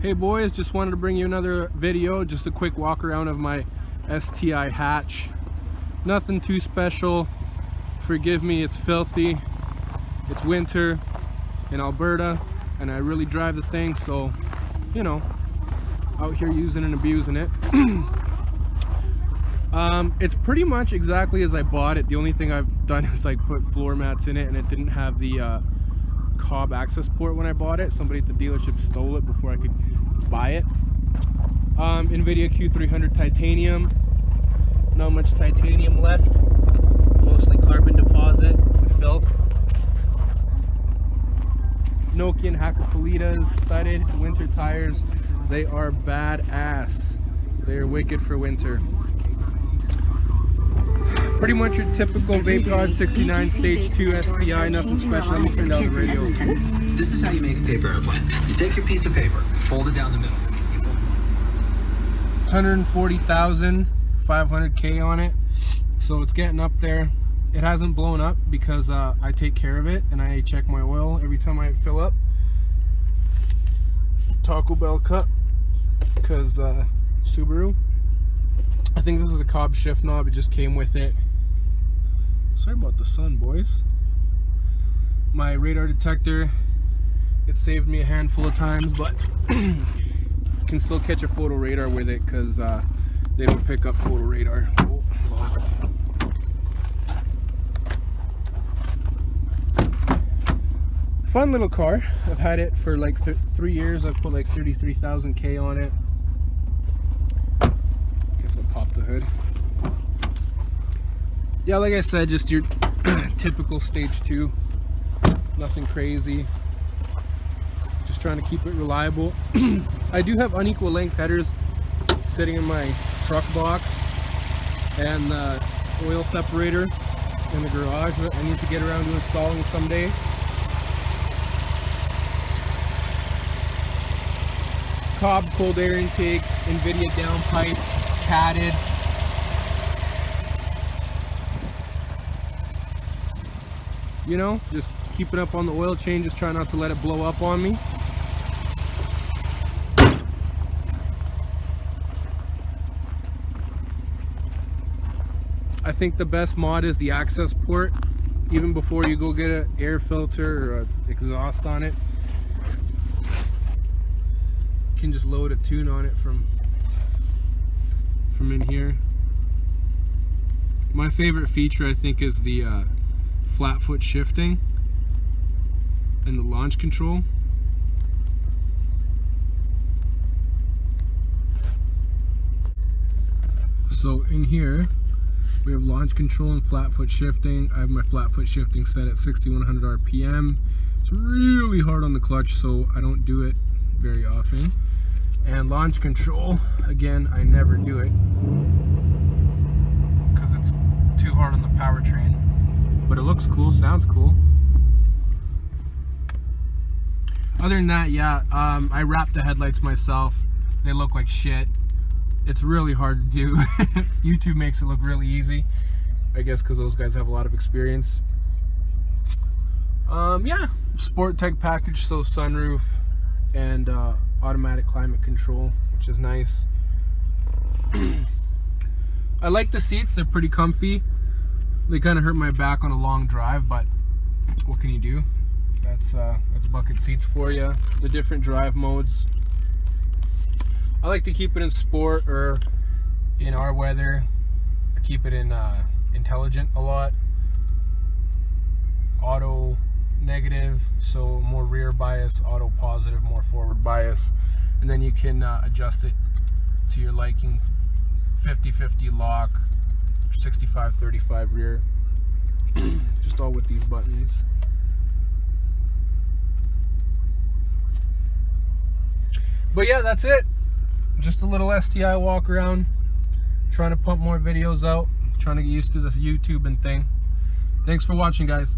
Hey boys, just wanted to bring you another video, just a quick walk around of my STI Hatch. Nothing too special. Forgive me, it's filthy. It's winter in Alberta and I really drive the thing, so you know, out here using and abusing it. It's pretty much exactly as I bought it. The only thing I've done is like put floor mats in it, and it didn't have the cob access port when I bought it. Somebody at the dealership stole it before I could buy it. NVIDIA Q300 titanium. Not much titanium left. Mostly carbon deposit and filth. Nokian Hakkapelitas studded winter tires. They are badass. They are wicked for winter. Pretty much your typical Vapod 69 Stage 2 STI, nothing special. Let me turn down the radio. This is how you make a paper airplane. You take your piece of paper, fold it down the middle. 140,500K on it, so it's getting up there. It hasn't blown up because I take care of it and I check my oil every time I fill up. Taco Bell cup, because Subaru. I think this is a cob shift knob, it just came with it. Sorry about the sun, boys. My radar detector, it saved me a handful of times, but can still catch a photo radar with it because they don't pick up photo radar. Oh, locked. Fun little car. I've had it for like 3 years. I've put like 33,000K on it. Guess I'll pop the hood. Yeah, like I said, just your typical stage 2. Nothing crazy. Just trying to keep it reliable. I do have unequal length headers sitting in my truck box and the oil separator in the garage that I need to get around to installing someday. Cobb cold air intake, NVIDIA downpipe, catted. You know, just keeping up on the oil change, just try not to let it blow up on me. I think the best mod is the access port. Even before you go get an air filter or an exhaust on it, you can just load a tune on it from in here. My favorite feature, I think, is the flat foot shifting and the launch control. So in here we have launch control and flat foot shifting. I have my flat foot shifting set at 6100 RPM. It's really hard on the clutch, so I don't do it very often. And launch control, again, I never do it because it's too hard on the powertrain. But it looks cool, sounds cool. Other than that, yeah, I wrap the headlights myself. They look like shit. It's really hard to do. YouTube makes it look really easy, I guess because those guys have a lot of experience. Yeah, Sport Tech package, so sunroof and automatic climate control, which is nice. I like the seats, they're pretty comfy. They kind of hurt my back on a long drive, but what can you do? That's bucket seats for you. The different drive modes. I like to keep it in sport, or in our weather, I keep it in intelligent a lot. Auto negative, so more rear bias, auto positive, more forward bias. And then you can adjust it to your liking. 50-50 lock, 65-35 rear. Just all with these buttons. But yeah, that's it. Just a little STI walk around. Trying to pump more videos out. Trying to get used to this YouTubing thing. Thanks for watching, guys.